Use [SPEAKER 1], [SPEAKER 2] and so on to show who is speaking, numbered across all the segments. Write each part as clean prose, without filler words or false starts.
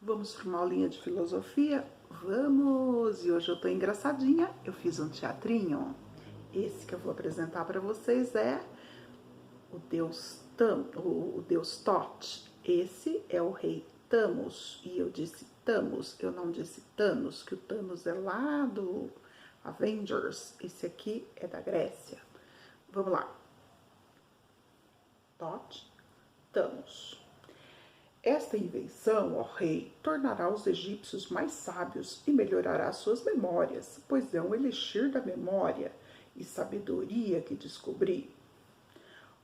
[SPEAKER 1] Vamos para uma aulinha de filosofia? Vamos! E hoje eu tô engraçadinha, eu fiz um teatrinho. Esse que eu vou apresentar para vocês é o deus Thoth. Esse é o rei Thanos, e eu disse Thanos, eu não disse Thanos, que o Thanos é lá do Avengers. Esse aqui é da Grécia. Vamos lá. Thoth, Thanos. Esta invenção, ó rei, tornará os egípcios mais sábios e melhorará suas memórias, pois é um elixir da memória e sabedoria que descobri.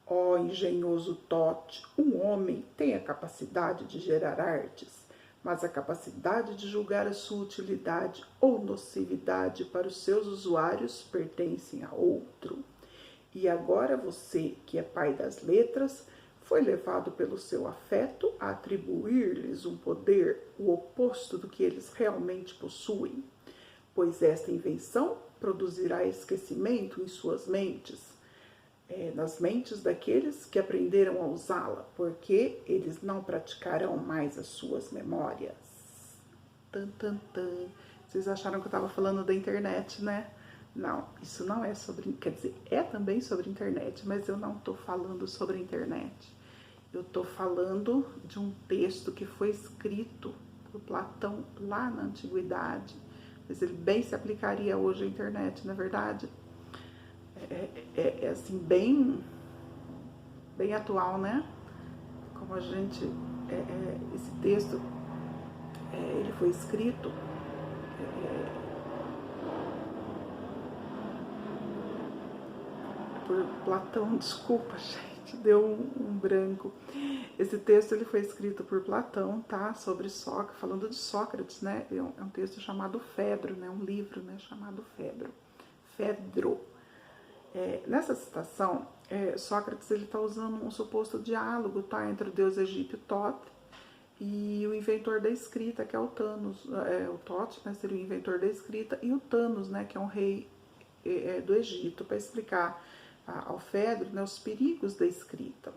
[SPEAKER 1] Ó engenhoso Thoth, um homem tem a capacidade de gerar artes, mas a capacidade de julgar a sua utilidade ou nocividade para os seus usuários pertencem a outro. E agora você, que é pai das letras, foi levado pelo seu afeto a atribuir-lhes um poder, o oposto do que eles realmente possuem, pois esta invenção produzirá esquecimento em suas mentes, nas mentes daqueles que aprenderam a usá-la, porque eles não praticarão mais as suas memórias. Tan, tan, tan. Vocês acharam que eu estava falando da internet, né? Não, isso não é sobre, quer dizer, é também sobre internet, mas eu não estou falando sobre a internet. Eu estou falando de um texto que foi escrito por Platão lá na antiguidade, mas ele bem se aplicaria hoje à internet, não é verdade? É assim, bem atual, né? Como a gente, esse texto, ele foi escrito por Platão, desculpa, gente, deu um branco. Esse texto ele foi escrito por Platão, tá? Sobre Sócrates, falando de Sócrates, né? É um texto chamado Fedro, né? Um livro, né? Chamado Fedro. Nessa citação, Sócrates ele está usando um suposto diálogo, tá? Entre o deus egípcio Thoth e o inventor da escrita, que é o Thanos. O Thoth, né, seria o inventor da escrita, e o Thanos, né, que é um rei do Egito, para explicar ao Fedro, né, os perigos da escrita.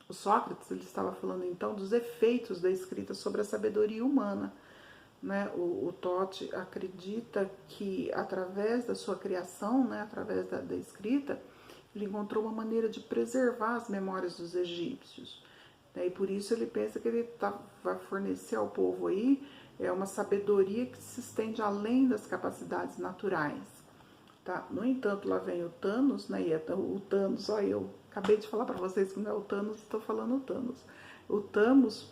[SPEAKER 1] O Sócrates ele estava falando então dos efeitos da escrita sobre a sabedoria humana. Né? O Thoth acredita que através da sua criação, né, através da escrita, ele encontrou uma maneira de preservar as memórias dos egípcios. Né? E por isso ele pensa que ele vai fornecer ao povo aí uma sabedoria que se estende além das capacidades naturais. Tá? No entanto, lá vem o Thanos, né? E o Thanos, ó, eu acabei de falar para vocês que não é o Thanos, estou falando o Thanos. O Thanos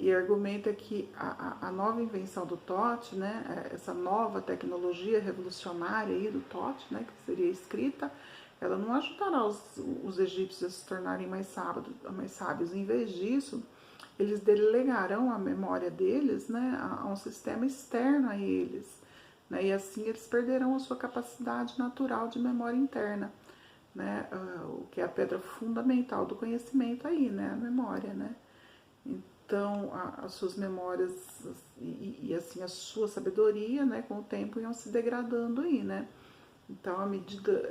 [SPEAKER 1] e argumenta que a nova invenção do Thoth, né? Essa nova tecnologia revolucionária aí do Thoth, né? Que seria escrita, ela não ajudará os egípcios a se tornarem mais sábios. Em vez disso, eles delegarão a memória deles, né? A um sistema externo a eles. Né, e assim eles perderão a sua capacidade natural de memória interna, né, o que é a pedra fundamental do conhecimento aí, né, a memória, né. Então, as suas memórias e assim, a sua sabedoria, né, com o tempo iam se degradando aí, né. Então, à medida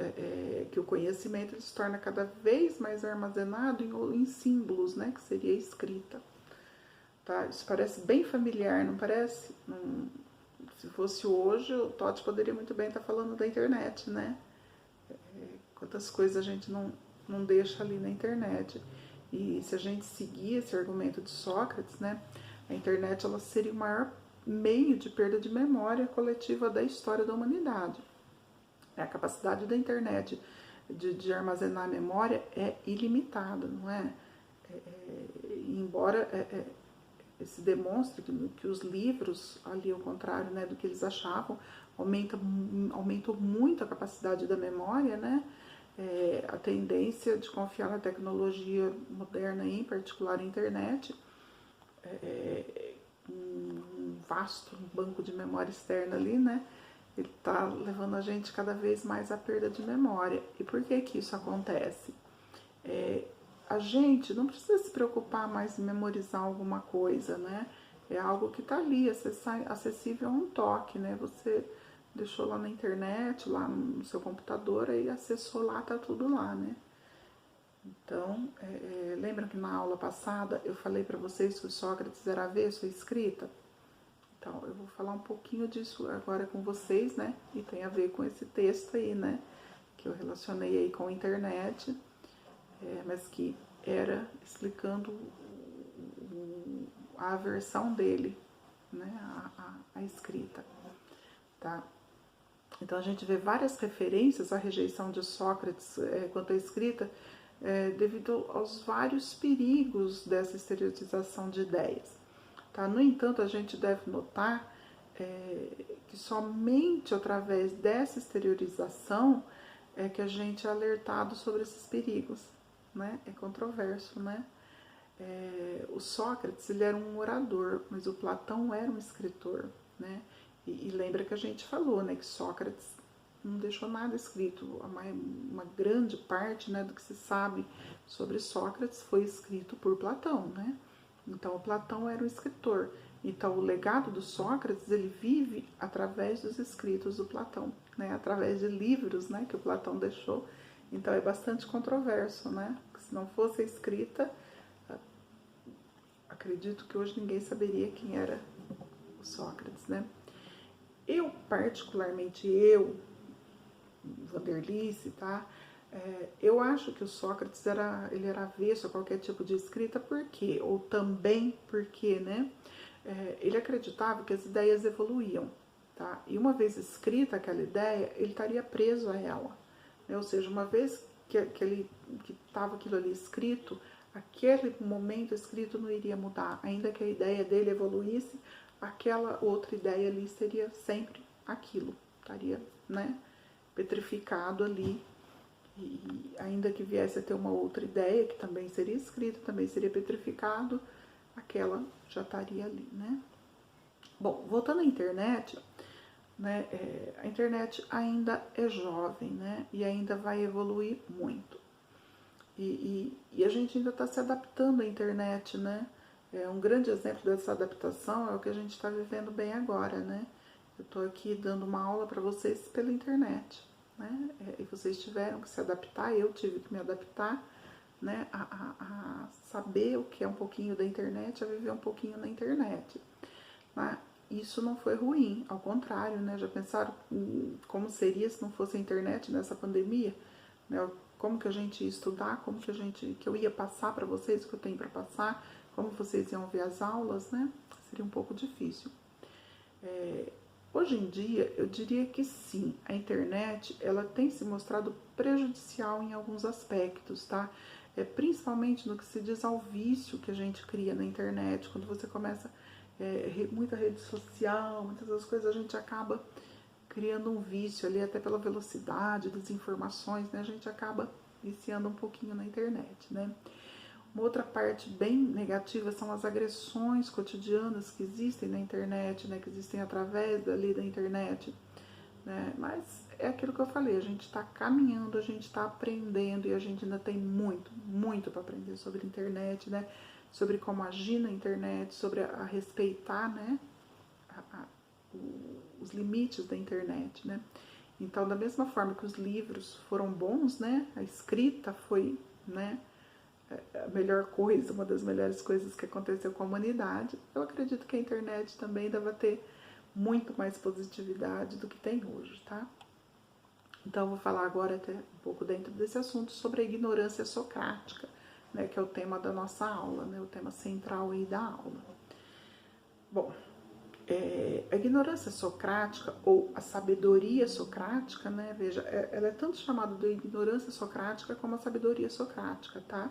[SPEAKER 1] que o conhecimento se torna cada vez mais armazenado em símbolos, né, que seria a escrita. Tá? Isso parece bem familiar, não parece? Se fosse hoje, o Thoth poderia muito bem estar falando da internet, né? Quantas coisas a gente não deixa ali na internet. E se a gente seguir esse argumento de Sócrates, né? A internet ela seria o maior meio de perda de memória coletiva da história da humanidade. A capacidade da internet de armazenar a memória é ilimitada, não é? Embora se demonstra que os livros, ali ao contrário, né, do que eles achavam, aumentam muito a capacidade da memória, né, a tendência de confiar na tecnologia moderna, em particular a internet, um vasto banco de memória externa ali, né, ele está levando a gente cada vez mais à perda de memória. E por que que isso acontece? A gente não precisa se preocupar mais em memorizar alguma coisa, né? É algo que está ali, acessível a um toque, né? Você deixou lá na internet, lá no seu computador, aí acessou lá, tá tudo lá, né? Então, lembram que na aula passada eu falei para vocês que o Sócrates era avesso à escrita? Então, eu vou falar um pouquinho disso agora com vocês, né? E tem a ver com esse texto aí, né? Que eu relacionei aí com a internet, mas que era explicando a aversão dele, né? A escrita, tá? Então, a gente vê várias referências à rejeição de Sócrates quanto à escrita, devido aos vários perigos dessa exteriorização de ideias. Tá? No entanto, a gente deve notar que somente através dessa exteriorização é que a gente é alertado sobre esses perigos. Né? É controverso, né? O Sócrates ele era um orador, mas o Platão era um escritor. Né? E lembra que a gente falou, né, que Sócrates não deixou nada escrito. Uma grande parte, né, do que se sabe sobre Sócrates foi escrito por Platão, né? Então, o Platão era um escritor. Então, o legado do Sócrates, ele vive através dos escritos do Platão, né? Através de livros, né, que o Platão deixou. Então, é bastante controverso, né? Porque se não fosse a escrita, acredito que hoje ninguém saberia quem era o Sócrates, né? Eu, particularmente, Vanderlice, tá? Eu acho que o Sócrates ele era avesso a qualquer tipo de escrita, por quê? Ou também porque, né? Ele acreditava que as ideias evoluíam, tá? E uma vez escrita aquela ideia, ele estaria preso a ela, né? Ou seja, uma vez que estava aquilo ali escrito, aquele momento escrito não iria mudar, ainda que a ideia dele evoluísse, aquela outra ideia ali seria sempre aquilo, estaria, né, petrificado ali, e ainda que viesse a ter uma outra ideia, que também seria escrita, também seria petrificado, aquela já estaria ali, né. Bom, voltando à internet, né, a internet ainda é jovem, né, e ainda vai evoluir muito. E a gente ainda está se adaptando à internet, né? Um grande exemplo dessa adaptação é o que a gente está vivendo bem agora, né? Eu estou aqui dando uma aula para vocês pela internet, né? E vocês tiveram que se adaptar, eu tive que me adaptar, né? A saber o que é um pouquinho da internet, a viver um pouquinho na internet, né? Isso não foi ruim, ao contrário, né? Já pensaram como seria se não fosse a internet nessa pandemia? Né? Como que a gente ia estudar, que eu ia passar para vocês o que eu tenho para passar, como vocês iam ver as aulas, né? Seria um pouco difícil. Hoje em dia, eu diria que sim, a internet ela tem se mostrado prejudicial em alguns aspectos, tá? Principalmente no que se diz ao vício que a gente cria na internet, quando você começa muita rede social, muitas das coisas, a gente acaba criando um vício ali, até pela velocidade das informações, né? A gente acaba viciando um pouquinho na internet, né? Uma outra parte bem negativa são as agressões cotidianas que existem na internet, né? Que existem através dali da internet, né? Mas é aquilo que eu falei, a gente está caminhando, a gente está aprendendo e a gente ainda tem muito, muito para aprender sobre a internet, né? Sobre como agir na internet, sobre a respeitar, né? Os limites da internet, né? Então, da mesma forma que os livros foram bons, né? A escrita foi, né, a melhor coisa, uma das melhores coisas que aconteceu com a humanidade. Eu acredito que a internet também deve ter muito mais positividade do que tem hoje, tá? Então, eu vou falar agora até um pouco dentro desse assunto sobre a ignorância socrática, né, que é o tema da nossa aula, né, o tema central aí da aula. Bom, a ignorância socrática ou a sabedoria socrática, né? Veja, ela é tanto chamada de ignorância socrática como a sabedoria socrática, tá?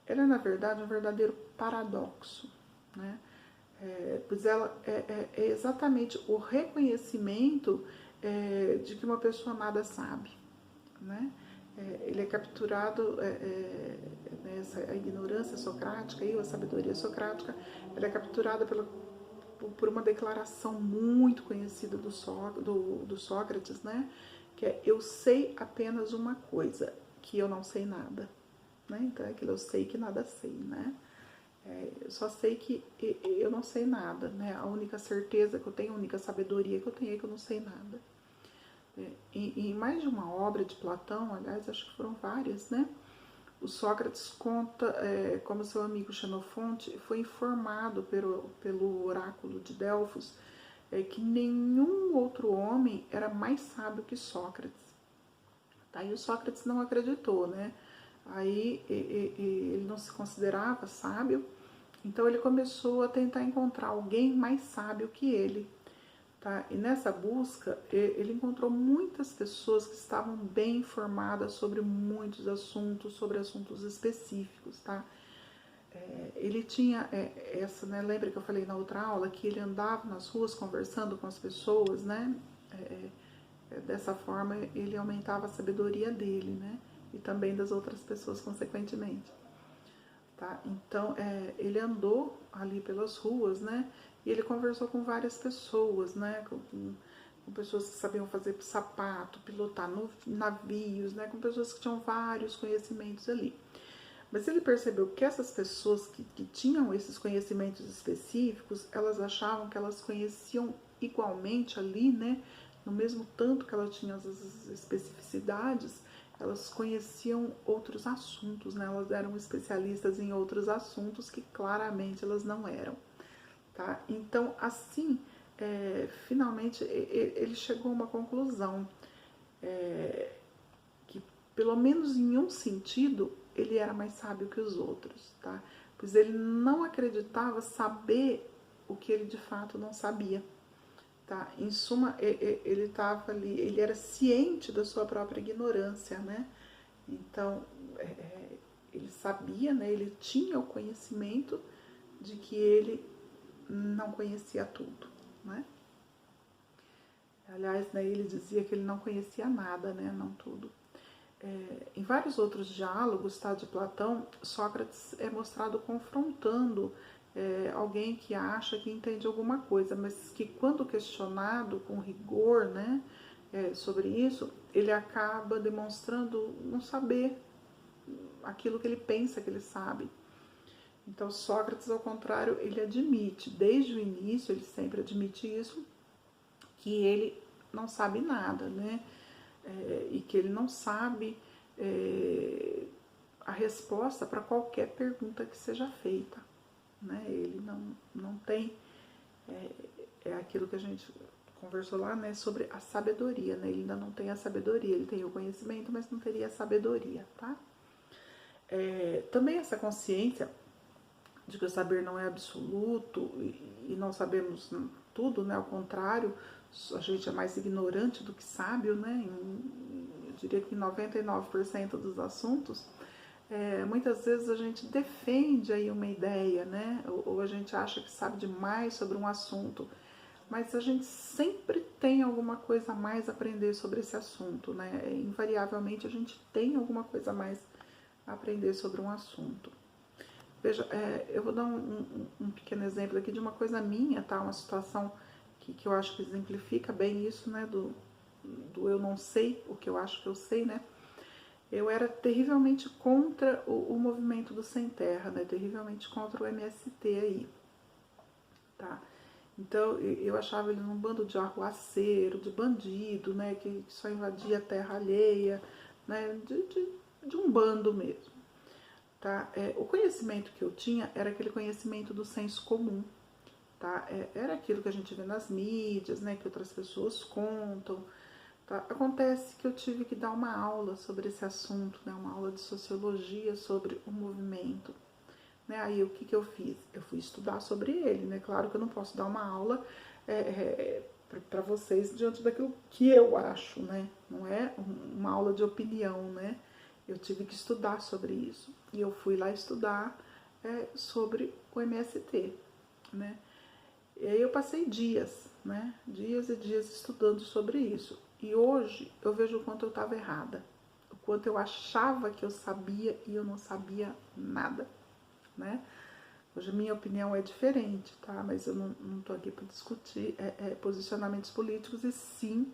[SPEAKER 1] Ela é, na verdade, um verdadeiro paradoxo, né? Pois ela é exatamente o reconhecimento de que uma pessoa nada sabe, né? Ele é capturado, nessa ignorância socrática, ou a sabedoria socrática, ela é capturada por uma declaração muito conhecida do Sócrates, né? Que é: eu sei apenas uma coisa, que eu não sei nada. Né? Então é aquilo, eu sei que nada sei, né? Eu só sei que eu não sei nada, né? A única certeza que eu tenho, a única sabedoria que eu tenho é que eu não sei nada. Em mais de uma obra de Platão, aliás, acho que foram várias, né? o Sócrates conta como seu amigo Xenofonte foi informado pelo oráculo de Delfos que nenhum outro homem era mais sábio que Sócrates. Tá? E o Sócrates não acreditou, né? Aí ele não se considerava sábio, então ele começou a tentar encontrar alguém mais sábio que ele. Tá? E nessa busca, ele encontrou muitas pessoas que estavam bem informadas sobre muitos assuntos, sobre assuntos específicos. Tá? Ele tinha essa, né? Lembra que eu falei na outra aula que ele andava nas ruas conversando com as pessoas, né? Dessa forma, ele aumentava a sabedoria dele, né? E também das outras pessoas, consequentemente. Tá? Então, ele andou ali pelas ruas, né? E ele conversou com várias pessoas, né? Com pessoas que sabiam fazer sapato, pilotar navios, né? Com pessoas que tinham vários conhecimentos ali. Mas ele percebeu que essas pessoas que tinham esses conhecimentos específicos, elas achavam que elas conheciam igualmente ali, né? No mesmo tanto que elas tinham as especificidades, elas conheciam outros assuntos, né? Elas eram especialistas em outros assuntos que claramente elas não eram, tá? Então, assim, finalmente ele chegou a uma conclusão, que pelo menos em um sentido ele era mais sábio que os outros, tá? Pois ele não acreditava saber o que ele de fato não sabia. Tá? Em suma, ele estava ali, ele era ciente da sua própria ignorância, né? Então, ele sabia, né? Ele tinha o conhecimento de que ele não conhecia tudo, né? Aliás, né, ele dizia que ele não conhecia nada, né? Não tudo. Em vários outros diálogos, tá, de Platão, Sócrates é mostrado confrontando alguém que acha que entende alguma coisa, mas que quando questionado com rigor, né, sobre isso, ele acaba demonstrando não saber aquilo que ele pensa que ele sabe. Então Sócrates, ao contrário, ele admite, desde o início, ele sempre admite isso, que ele não sabe nada, né, e que ele não sabe a resposta para qualquer pergunta que seja feita. Né? Ele não tem aquilo que a gente conversou lá, né, sobre a sabedoria, né? Ele ainda não tem a sabedoria, ele tem o conhecimento, mas não teria a sabedoria, tá? Também essa consciência de que o saber não é absoluto e não sabemos tudo, né? Ao contrário, a gente é mais ignorante do que sábio, né? Eu diria que em 99% dos assuntos. Muitas vezes a gente defende aí uma ideia, né? Ou a gente acha que sabe demais sobre um assunto, mas a gente sempre tem alguma coisa a mais a aprender sobre esse assunto, né? Invariavelmente a gente tem alguma coisa a mais a aprender sobre um assunto. Veja, eu vou dar um pequeno exemplo aqui de uma coisa minha, tá? Uma situação que eu acho que exemplifica bem isso, né? Do eu não sei o que eu acho que eu sei, né? Eu era terrivelmente contra o movimento do Sem Terra, né? Terrivelmente contra o MST aí, tá? Então, eu achava ele um bando de arruaceiro, de bandido, né? Que só invadia a terra alheia, né? De um bando mesmo, tá? O conhecimento que eu tinha era aquele conhecimento do senso comum, tá? Era aquilo que a gente vê nas mídias, né? Que outras pessoas contam. Tá? Acontece que eu tive que dar uma aula sobre esse assunto, né? Uma aula de sociologia sobre o movimento. Né? Aí o que eu fiz? Eu fui estudar sobre ele, né? Claro que eu não posso dar uma aula para vocês diante daquilo que eu acho, né? Não é uma aula de opinião, né? Eu tive que estudar sobre isso. E eu fui lá estudar sobre o MST, né? E aí eu passei dias, né? Dias e dias estudando sobre isso. E hoje eu vejo o quanto eu estava errada, o quanto eu achava que eu sabia e eu não sabia nada, né? Hoje a minha opinião é diferente, tá? Mas eu não tô aqui para discutir posicionamentos políticos e sim,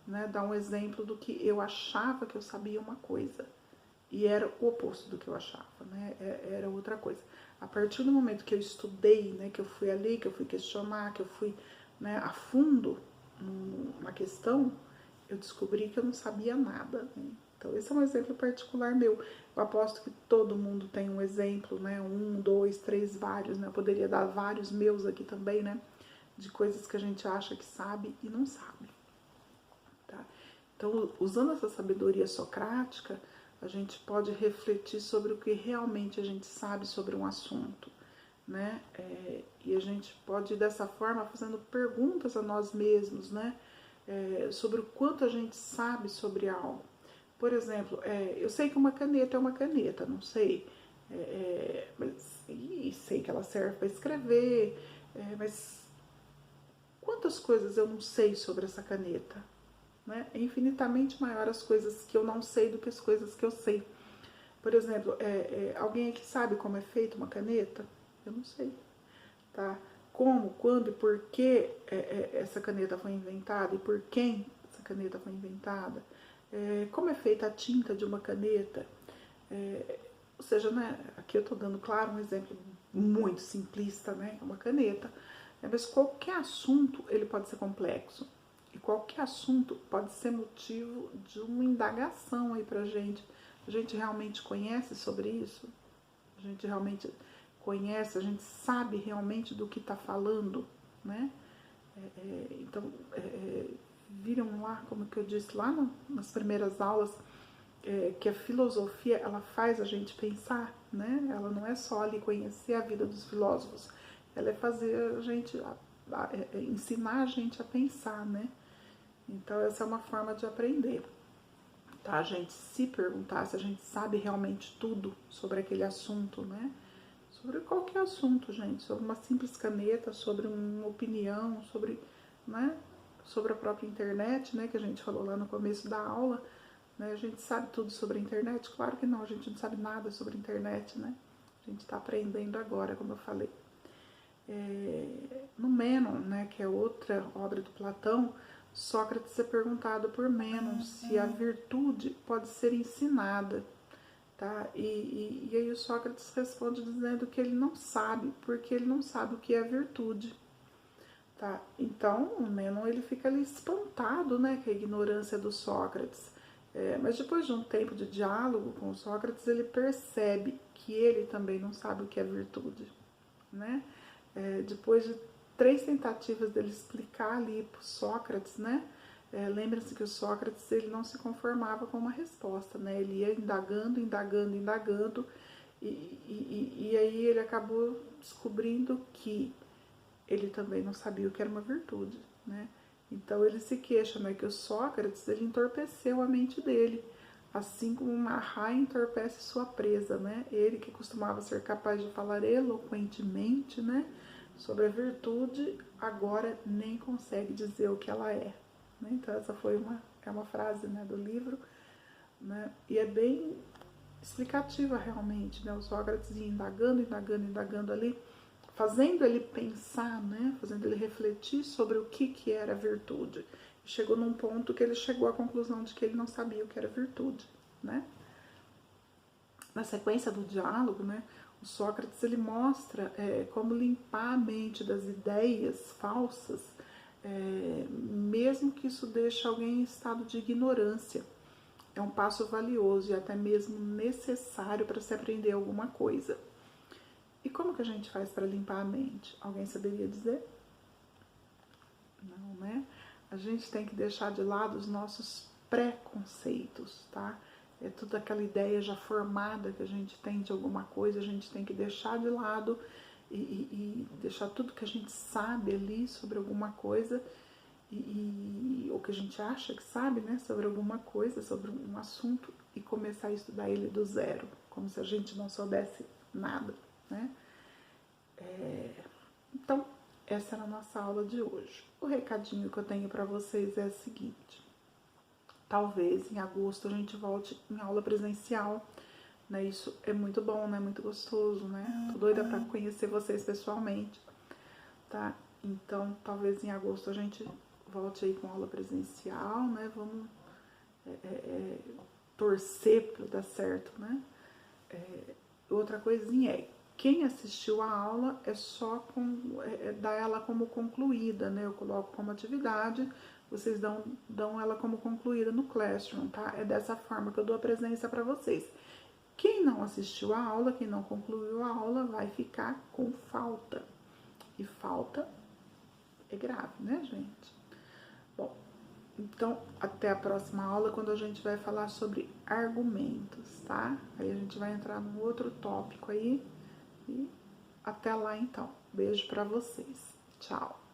[SPEAKER 1] né, dar um exemplo do que eu achava que eu sabia uma coisa e era o oposto do que eu achava, né? Era outra coisa. A partir do momento que eu estudei, né, que eu fui ali, que eu fui questionar, que eu fui, né, a fundo numa questão, eu descobri que eu não sabia nada, né? Então, esse é um exemplo particular meu. Eu aposto que todo mundo tem um exemplo, né? 1, 2, 3, vários, né? Eu poderia dar vários meus aqui também, né? De coisas que a gente acha que sabe e não sabe, tá? Então, usando essa sabedoria socrática, a gente pode refletir sobre o que realmente a gente sabe sobre um assunto, né? E a gente pode, dessa forma, fazendo perguntas a nós mesmos, né? Sobre o quanto a gente sabe sobre algo. Por exemplo, eu sei que uma caneta é uma caneta, não sei, e sei que ela serve para escrever, mas quantas coisas eu não sei sobre essa caneta? Né? É infinitamente maior as coisas que eu não sei do que as coisas que eu sei. Por exemplo, alguém aqui sabe como é feita uma caneta? Eu não sei. Tá? Como, quando e por que essa caneta foi inventada e por quem essa caneta foi inventada? Como é feita a tinta de uma caneta? Ou seja, né, aqui eu estou dando, claro, um exemplo muito simplista, né, uma caneta, mas qualquer assunto ele pode ser complexo e qualquer assunto pode ser motivo de uma indagação aí pra gente. A gente realmente conhece sobre isso? A gente realmente conhece, a gente sabe realmente do que está falando, né? Então, viram lá, como que eu disse lá nas primeiras aulas, que a filosofia, ela faz a gente pensar, né? Ela não é só ali conhecer a vida dos filósofos, ela é fazer a gente, ensinar a gente a pensar, né? Então, essa é uma forma de aprender, tá? A gente se perguntar se a gente sabe realmente tudo sobre aquele assunto, né? Sobre qualquer assunto, gente, sobre uma simples caneta, sobre uma opinião, sobre, né? Sobre a própria internet, né? Que a gente falou lá no começo da aula. Né? A gente sabe tudo sobre a internet? Claro que não, a gente não sabe nada sobre a internet, né? A gente está aprendendo agora, como eu falei. No Mênon, né, que é outra obra do Platão, Sócrates é perguntado por Mênon se a virtude pode ser ensinada. Tá? E aí o Sócrates responde dizendo que ele não sabe, porque ele não sabe o que é virtude. Tá? Então o Mênon ele fica ali espantado, né, com a ignorância do Sócrates. Mas depois de um tempo de diálogo com o Sócrates, ele percebe que ele também não sabe o que é virtude, né? Depois de 3 tentativas dele explicar ali para o Sócrates, né? Lembra-se que o Sócrates ele não se conformava com uma resposta, né? Ele ia indagando, indagando, indagando, e aí ele acabou descobrindo que ele também não sabia o que era uma virtude, né? Então ele se queixa, né, que o Sócrates ele entorpeceu a mente dele, assim como uma raia entorpece sua presa, né? Ele que costumava ser capaz de falar eloquentemente, né, sobre a virtude, agora nem consegue dizer o que ela é. Né? Então essa foi uma frase, né, do livro, né? E é bem explicativa realmente, né? O Sócrates ia indagando, indagando, indagando ali, fazendo ele pensar, né? Fazendo ele refletir sobre o que era virtude. Chegou num ponto que ele chegou à conclusão de que ele não sabia o que era virtude, né? Na sequência do diálogo, né, o Sócrates ele mostra como limpar a mente das ideias falsas, mesmo que isso deixe alguém em estado de ignorância. É um passo valioso e até mesmo necessário para se aprender alguma coisa. E como que a gente faz para limpar a mente? Alguém saberia dizer? Não, né? A gente tem que deixar de lado os nossos preconceitos, tá? Toda aquela ideia já formada que a gente tem de alguma coisa, a gente tem que deixar de lado e deixar tudo que a gente sabe ali sobre alguma coisa ou que a gente acha que sabe, né, sobre alguma coisa, sobre um assunto e começar a estudar ele do zero, como se a gente não soubesse nada, né? Então, essa era a nossa aula de hoje. O recadinho que eu tenho para vocês é o seguinte: talvez em agosto a gente volte em aula presencial, né? Isso é muito bom, né? Muito gostoso, né? Tô doida para conhecer vocês pessoalmente, tá? Então, talvez em agosto a gente volte aí com aula presencial, né? Vamos torcer para dar certo, né? Outra coisinha Quem assistiu a aula é só dar ela como concluída, né? Eu coloco como atividade, vocês dão ela como concluída no Classroom, tá? É dessa forma que eu dou a presença para vocês. Quem não assistiu a aula, quem não concluiu a aula, vai ficar com falta. E falta é grave, né, gente? Bom, então até a próxima aula, quando a gente vai falar sobre argumentos, tá? Aí a gente vai entrar num outro tópico aí. E até lá então. Beijo pra vocês. Tchau.